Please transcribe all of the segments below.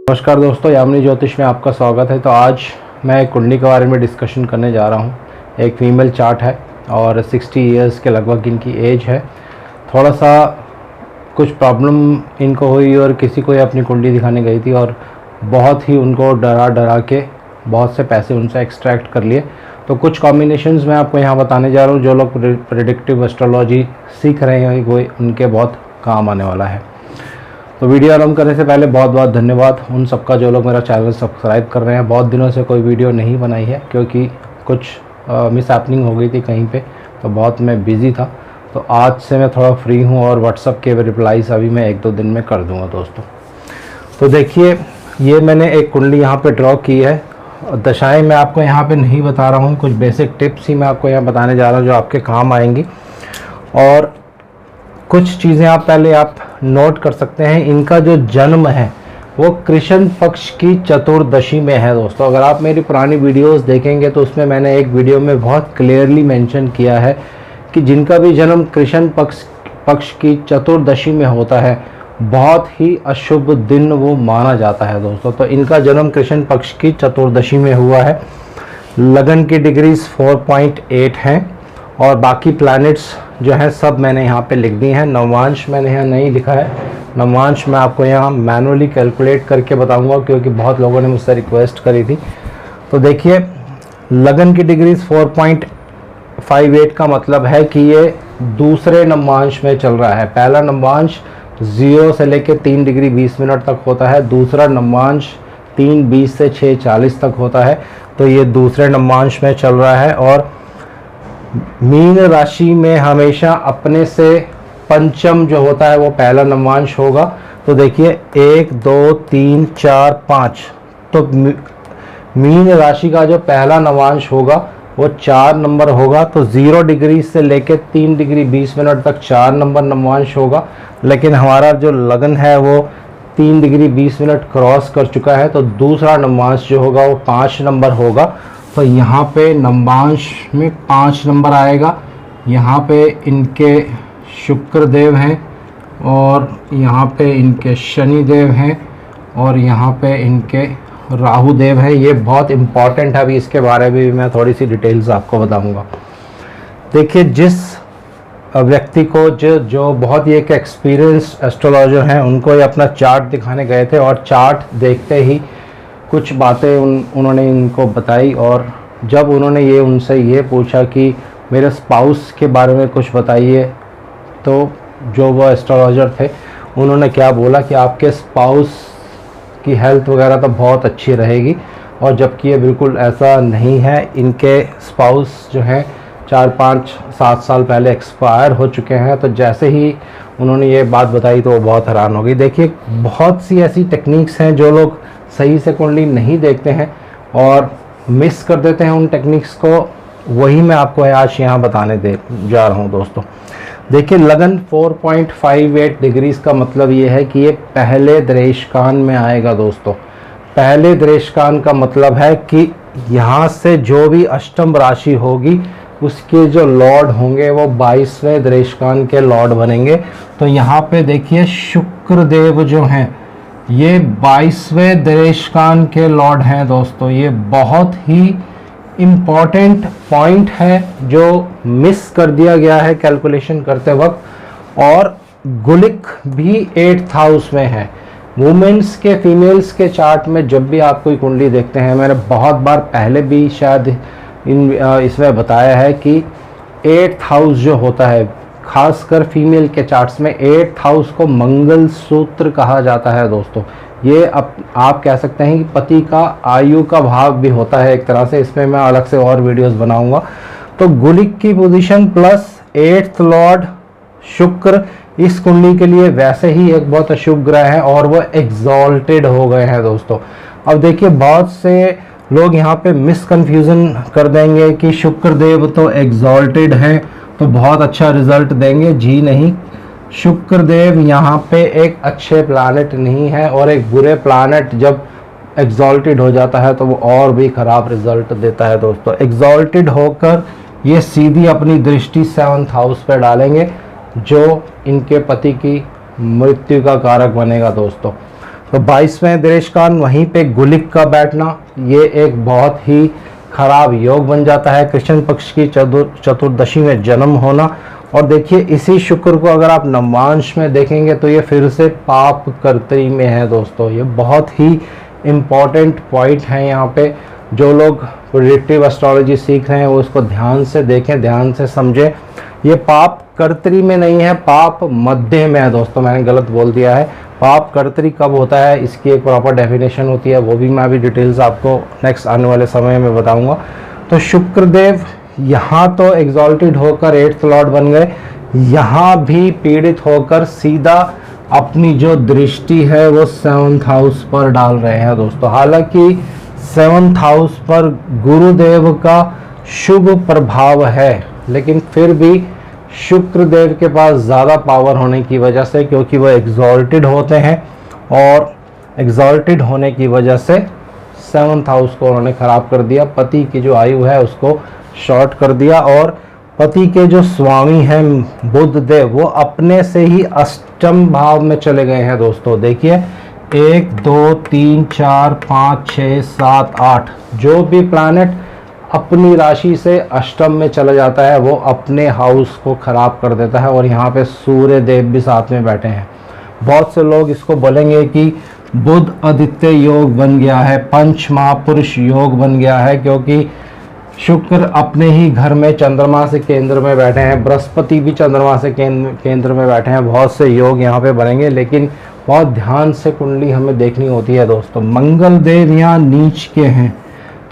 नमस्कार दोस्तों, यामिनी ज्योतिष में आपका स्वागत है। तो आज मैं एक कुंडली के बारे में डिस्कशन करने जा रहा हूँ। एक फीमेल चार्ट है और 60 इयर्स के लगभग इनकी एज है। थोड़ा सा कुछ प्रॉब्लम इनको हुई और किसी को अपनी कुंडली दिखाने गई थी और बहुत ही उनको डरा के बहुत से पैसे उनसे एक्सट्रैक्ट कर लिए। तो कुछ कॉम्बिनेशंस मैं आपको यहाँ बताने जा रहा हूँ। जो लोग प्रेडिक्टिव एस्ट्रोलॉजी सीख रहे हैं वो उनके बहुत काम आने वाला है। तो वीडियो आरंभ करने से पहले बहुत बहुत धन्यवाद उन सबका जो लोग मेरा चैनल सब्सक्राइब कर रहे हैं। बहुत दिनों से कोई वीडियो नहीं बनाई है क्योंकि कुछ मिस हैपनिंग हो गई थी कहीं पे, तो बहुत मैं बिज़ी था। तो आज से मैं थोड़ा फ्री हूँ और व्हाट्सअप के रिप्लाईज अभी मैं 1-2 दिन में कर दूँगा दोस्तों। तो देखिए, ये मैंने एक कुंडली यहाँ पर ड्रॉ की है। दशाएँ मैं आपको यहाँ पर नहीं बता रहा हूँ, कुछ बेसिक टिप्स ही मैं आपको यहाँ बताने जा रहा हूँ जो आपके काम आएंगी। और कुछ चीज़ें आप नोट कर सकते हैं। इनका जो जन्म है वो कृष्ण पक्ष की चतुर्दशी में है दोस्तों। अगर आप मेरी पुरानी वीडियोस देखेंगे तो उसमें मैंने एक वीडियो में बहुत क्लियरली मेंशन किया है कि जिनका भी जन्म कृष्ण पक्ष की चतुर्दशी में होता है बहुत ही अशुभ दिन वो माना जाता है दोस्तों। तो इनका जन्म कृष्ण पक्ष की चतुर्दशी में हुआ है। लगन की डिग्रीज 4.8 हैं और बाकी प्लैनेट्स जो हैं सब मैंने यहाँ पे लिख दी हैं। नवांश मैंने यहाँ नहीं लिखा है। नवांश मैं आपको यहाँ मैनुअली कैलकुलेट करके बताऊंगा क्योंकि बहुत लोगों ने मुझसे रिक्वेस्ट करी थी। तो देखिए, लगन की डिग्रीज 4.58 का मतलब है कि ये दूसरे नवांश में चल रहा है। पहला नवांश 0 से लेकर 3 डिग्री 20 मिनट तक होता है। दूसरा नवांश 3:20 से 6:40 तक होता है। तो ये दूसरे नवांश में चल रहा है और मीन राशि में हमेशा अपने से पंचम जो होता है वो पहला नवांश होगा। तो देखिए 1 2 3 4 5, तो मीन राशि का जो पहला नवांश होगा वो 4 नंबर होगा। तो 0 डिग्री से लेकर 3 डिग्री 20 मिनट तक 4 नंबर नवांश होगा। लेकिन हमारा जो लगन है वो 3 डिग्री 20 मिनट क्रॉस कर चुका है, तो दूसरा नवांश जो होगा वो 5 नंबर होगा। तो यहाँ पे नवांश में 5 नंबर आएगा। यहाँ पे इनके शुक्र देव हैं और यहाँ पे इनके शनि देव हैं और यहाँ पे इनके राहु देव हैं। ये बहुत इम्पॉर्टेंट है, अभी इसके बारे में भी मैं थोड़ी सी डिटेल्स आपको बताऊंगा। देखिए, जिस व्यक्ति को जो बहुत ही एक एक्सपीरियंस एस्ट्रोलॉजर हैं उनको ये अपना चार्ट दिखाने गए थे और चार्ट देखते ही कुछ बातें उन्होंने इनको बताई। और जब उन्होंने उनसे ये पूछा कि मेरे स्पाउस के बारे में कुछ बताइए, तो जो वो एस्ट्रोलॉजर थे उन्होंने क्या बोला कि आपके स्पाउस की हेल्थ वगैरह तो बहुत अच्छी रहेगी। और जबकि ये बिल्कुल ऐसा नहीं है। इनके स्पाउस जो हैं 4-5-7 साल पहले एक्सपायर हो चुके हैं। तो जैसे ही उन्होंने ये बात बताई तो वो बहुत हैरान हो गई। देखिए, बहुत सी ऐसी टेक्निक्स हैं जो लोग सही से कुंडली नहीं देखते हैं और मिस कर देते हैं उन टेक्निक्स को। वही मैं आपको आज यहाँ बताने जा रहा हूँ दोस्तों। देखिए, लगन 4.58 डिग्रीज का मतलब ये है कि ये पहले दरेशकान में आएगा दोस्तों। पहले दरेशकान का मतलब है कि यहाँ से जो भी अष्टम राशि होगी उसके जो लॉर्ड होंगे वो 22वें दरेशकान के लॉर्ड बनेंगे। तो यहाँ पे देखिए, शुक्र देव जो हैं ये 22वें दरेशकान के लॉर्ड हैं दोस्तों। ये बहुत ही इम्पॉर्टेंट पॉइंट है जो मिस कर दिया गया है कैलकुलेशन करते वक्त। और गुलिक भी 8th हाउस में है। वुमेन्स के फीमेल्स के चार्ट में जब भी आप कोई कुंडली देखते हैं, मैंने बहुत बार पहले भी शायद इसमें बताया है कि 8th हाउस जो होता है, खासकर फीमेल के चार्ट्स में 8th हाउस को मंगल सूत्र कहा जाता है दोस्तों। ये आप कह सकते हैं कि पति का आयु का भाव भी होता है एक तरह से। इसमें मैं अलग से और वीडियोस बनाऊंगा। तो गुलिक की पोजीशन प्लस 8th लॉर्ड शुक्र इस कुंडली के लिए वैसे ही एक बहुत अशुभ ग्रह है और वो एग्जॉल्टेड हो गए हैं दोस्तों। अब देखिए, बहुत से लोग यहाँ पे मिसकन्फ्यूजन कर देंगे कि शुक्र देव तो एग्जॉल्टेड हैं तो बहुत अच्छा रिजल्ट देंगे। जी नहीं, शुक्र देव यहाँ पे एक अच्छे प्लैनेट नहीं है और एक बुरे प्लैनेट जब एग्जॉल्टेड हो जाता है तो वो और भी ख़राब रिजल्ट देता है दोस्तों। एग्जॉल्टेड होकर ये सीधी अपनी दृष्टि 7th हाउस पे डालेंगे जो इनके पति की मृत्यु का कारक बनेगा दोस्तों। तो 22वें दृष्टिकान वहीं पे गुलिक का बैठना, ये एक बहुत ही खराब योग बन जाता है। कृष्ण पक्ष की चतुर्दशी में जन्म होना। और देखिए इसी शुक्र को अगर आप नवांश में देखेंगे तो ये फिर से पाप कर्तरी में है दोस्तों। ये बहुत ही इम्पॉर्टेंट पॉइंट है यहाँ पे। जो लोग प्रेडिक्टिव एस्ट्रोलॉजी सीख रहे हैं वो इसको ध्यान से देखें, ध्यान से समझें। ये पाप कर्तरी में नहीं है, पाप मध्य में है दोस्तों। मैंने गलत बोल दिया है। पाप कर्तरी कब होता है इसकी एक प्रॉपर डेफिनेशन होती है, वो भी मैं अभी डिटेल्स आपको नेक्स्ट आने वाले समय में बताऊंगा। तो शुक्रदेव यहाँ तो एग्जॉल्टेड होकर 8th लॉर्ड बन गए, यहाँ भी पीड़ित होकर सीधा अपनी जो दृष्टि है वो 7th हाउस पर डाल रहे हैं दोस्तों। हालांकि 7th हाउस पर गुरुदेव का शुभ प्रभाव है, लेकिन फिर भी शुक्रदेव के पास ज़्यादा पावर होने की वजह से, क्योंकि वो एग्जॉल्टेड होते हैं और एग्जॉल्टेड होने की वजह से 7th हाउस को उन्होंने ख़राब कर दिया। पति की जो आयु है उसको शॉर्ट कर दिया। और पति के जो स्वामी हैं बुध देव, वो अपने से ही अष्टम भाव में चले गए हैं दोस्तों। देखिए 1 2 3 4 5 6 7 8 जो भी प्लैनेट अपनी राशि से अष्टम में चला जाता है वो अपने हाउस को खराब कर देता है। और यहाँ पे सूर्य देव भी साथ में बैठे हैं। बहुत से लोग इसको बोलेंगे कि बुध आदित्य योग बन गया है, पंच महापुरुष योग बन गया है, क्योंकि शुक्र अपने ही घर में चंद्रमा से केंद्र में बैठे हैं, बृहस्पति भी चंद्रमा से केंद्र में बैठे हैं। बहुत से योग यहाँ पे बनेंगे, लेकिन बहुत ध्यान से कुंडली हमें देखनी होती है दोस्तों। मंगल देव यहाँ नीच के हैं,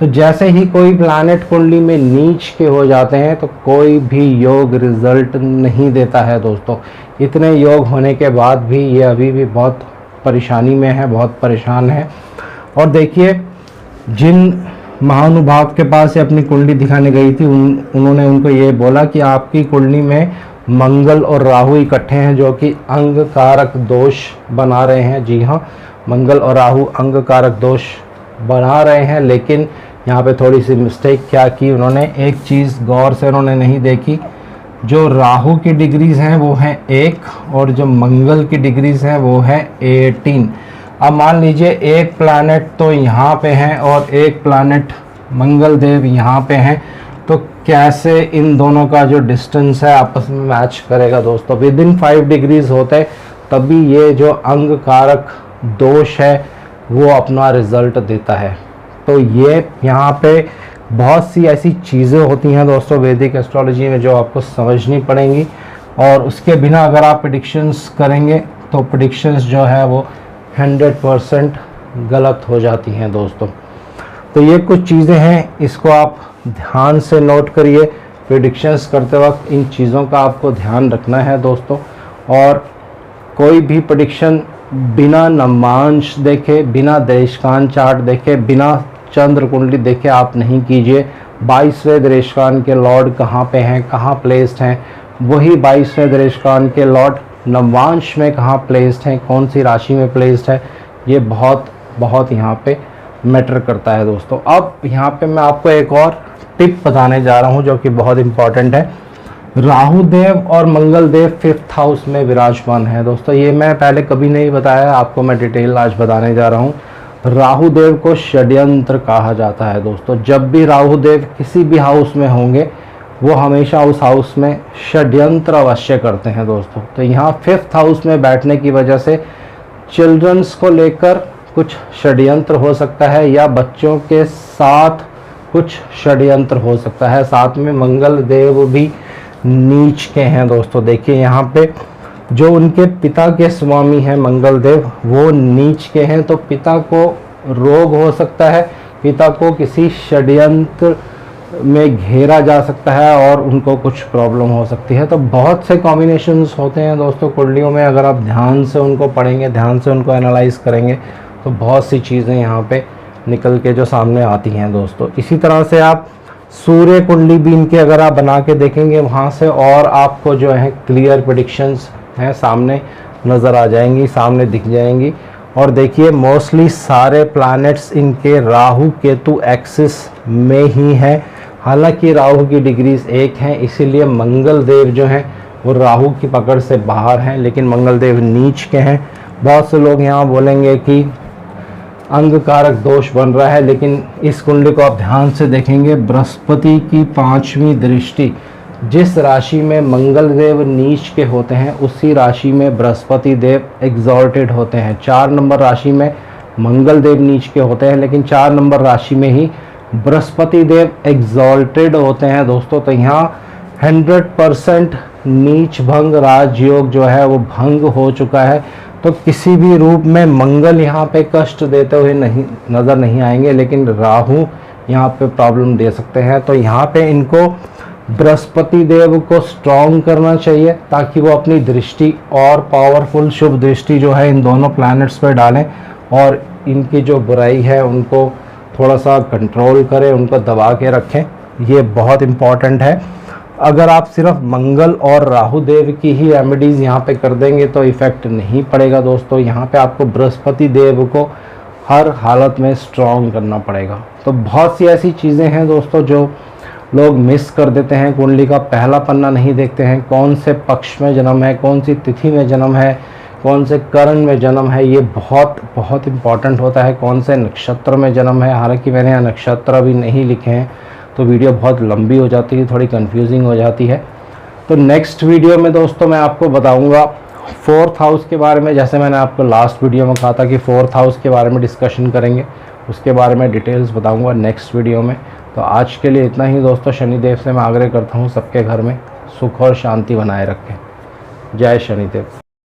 तो जैसे ही कोई प्लैनेट कुंडली में नीच के हो जाते हैं तो कोई भी योग रिजल्ट नहीं देता है दोस्तों। इतने योग होने के बाद भी ये अभी भी बहुत परेशानी में है, बहुत परेशान है। और देखिए जिन महानुभाव के पास अपनी कुंडली दिखाने गई थी उन्होंने उनको ये बोला कि आपकी कुंडली में मंगल और राहु इकट्ठे हैं, जो कि अंग कारक दोष बना रहे हैं। जी हाँ, मंगल और राहु अंग कारक दोष बना रहे हैं। लेकिन यहाँ पे थोड़ी सी मिस्टेक क्या की उन्होंने, एक चीज़ गौर से उन्होंने नहीं देखी। जो राहु की डिग्रीज हैं वो हैं 1 और जो मंगल की डिग्रीज हैं वो है 18। अब मान लीजिए एक प्लैनेट तो यहाँ पे है और एक प्लैनेट मंगल देव यहाँ पे हैं, तो कैसे इन दोनों का जो डिस्टेंस है आपस में मैच करेगा दोस्तों। विद इन 5 डिग्रीज होते तभी ये जो अंग कारक दोष है वो अपना रिजल्ट देता है। तो ये यहाँ पे बहुत सी ऐसी चीज़ें होती हैं दोस्तों वैदिक एस्ट्रोलॉजी में जो आपको समझनी पड़ेंगी, और उसके बिना अगर आप प्रेडिक्शंस करेंगे तो प्रेडिक्शंस जो है वो 100% गलत हो जाती हैं दोस्तों। तो ये कुछ चीज़ें हैं, इसको आप ध्यान से नोट करिए। प्रेडिक्शंस करते वक्त इन चीज़ों का आपको ध्यान रखना है दोस्तों। और कोई भी प्रेडिक्शन बिना नवांश देखे, बिना देशकान चार्ट देखे, बिना चंद्र कुंडली देखे आप नहीं कीजिए। 22वें देशकान के लॉर्ड कहाँ पे हैं, कहाँ प्लेस्ड हैं, वही 22वें देशकान के लॉर्ड नवांश में कहाँ प्लेस्ड हैं, कौन सी राशि में प्लेस्ड है, ये बहुत बहुत यहाँ पे मैटर करता है दोस्तों। अब यहाँ पे मैं आपको एक और टिप बताने जा रहा हूँ जो कि बहुत इम्पॉर्टेंट है। राहु देव और मंगल देव 5th हाउस में विराजमान है दोस्तों। ये मैं पहले कभी नहीं बताया, आपको मैं डिटेल आज बताने जा रहा हूँ। राहु देव को षड्यंत्र कहा जाता है दोस्तों। जब भी राहु देव किसी भी हाउस में होंगे वो हमेशा उस हाउस में षड्यंत्र अवश्य करते हैं दोस्तों। तो यहाँ 5th हाउस में बैठने की वजह से चिल्ड्रंस को लेकर कुछ षड्यंत्र हो सकता है, या बच्चों के साथ कुछ षड्यंत्र हो सकता है। साथ में मंगल देव भी नीच के हैं दोस्तों। देखिए यहाँ पे जो उनके पिता के स्वामी हैं मंगल देव, वो नीच के हैं, तो पिता को रोग हो सकता है, पिता को किसी षड्यंत्र में घेरा जा सकता है और उनको कुछ प्रॉब्लम हो सकती है। तो बहुत से कॉम्बिनेशंस होते हैं दोस्तों कुंडलियों में। अगर आप ध्यान से उनको पढ़ेंगे, ध्यान से उनको एनालाइज करेंगे तो बहुत सी चीज़ें यहाँ पे निकल के जो सामने आती हैं दोस्तों। इसी तरह से आप सूर्य कुंडली भी इनके अगर आप बना के देखेंगे वहाँ से और आपको जो है क्लियर प्रेडिक्शंस हैं सामने नज़र आ जाएंगी, सामने दिख जाएंगी। और देखिए मोस्टली सारे प्लैनेट्स इनके राहु केतु एक्सिस में ही हैं। हालांकि राहु की डिग्रीज 1 हैं, इसीलिए मंगल देव जो हैं वो राहु की पकड़ से बाहर हैं, लेकिन मंगल देव नीच के हैं। बहुत से लोग यहाँ बोलेंगे कि अंग कारक दोष बन रहा है, लेकिन इस कुंडली को आप ध्यान से देखेंगे, बृहस्पति की 5वीं दृष्टि जिस राशि में मंगल देव नीच के होते हैं उसी राशि में बृहस्पति देव एग्जॉल्टेड होते हैं। 4 नंबर राशि में मंगल देव नीच के होते हैं, लेकिन 4 नंबर राशि में ही बृहस्पति देव एग्जॉल्टेड होते हैं दोस्तों। तो यहाँ 100% नीच भंग राजयोग जो है वो भंग हो चुका है। तो किसी भी रूप में मंगल यहाँ पे कष्ट देते हुए नज़र नहीं आएंगे, लेकिन राहु यहाँ पे प्रॉब्लम दे सकते हैं। तो यहाँ पे इनको बृहस्पति देव को स्ट्रॉन्ग करना चाहिए ताकि वो अपनी दृष्टि और पावरफुल शुभ दृष्टि जो है इन दोनों प्लैनेट्स पर डालें और इनकी जो बुराई है उनको थोड़ा सा कंट्रोल करें, उनको दबा के रखें। ये बहुत इम्पॉर्टेंट है। अगर आप सिर्फ मंगल और राहु देव की ही रेमेडीज़ यहाँ पे कर देंगे तो इफ़ेक्ट नहीं पड़ेगा दोस्तों। यहाँ पे आपको बृहस्पति देव को हर हालत में स्ट्रॉन्ग करना पड़ेगा। तो बहुत सी ऐसी चीज़ें हैं दोस्तों जो लोग मिस कर देते हैं। कुंडली का पहला पन्ना नहीं देखते हैं, कौन से पक्ष में जन्म है, कौन सी तिथि में जन्म है, कौन से करण में जन्म है, ये बहुत बहुत इम्पॉर्टेंट होता है। कौन से नक्षत्र में जन्म है, हालांकि मैंने यहाँ नक्षत्र अभी नहीं लिखे हैं तो वीडियो बहुत लंबी हो जाती है, थोड़ी कंफ्यूजिंग हो जाती है। तो नेक्स्ट वीडियो में दोस्तों मैं आपको बताऊंगा 4th हाउस के बारे में। जैसे मैंने आपको लास्ट वीडियो में कहा था कि 4th हाउस के बारे में डिस्कशन करेंगे, उसके बारे में डिटेल्स बताऊंगा नेक्स्ट वीडियो में। तो आज के लिए इतना ही दोस्तों। शनिदेव से मैं आग्रह करता हूँ सबके घर में सुख और शांति बनाए रखें। जय शनिदेव।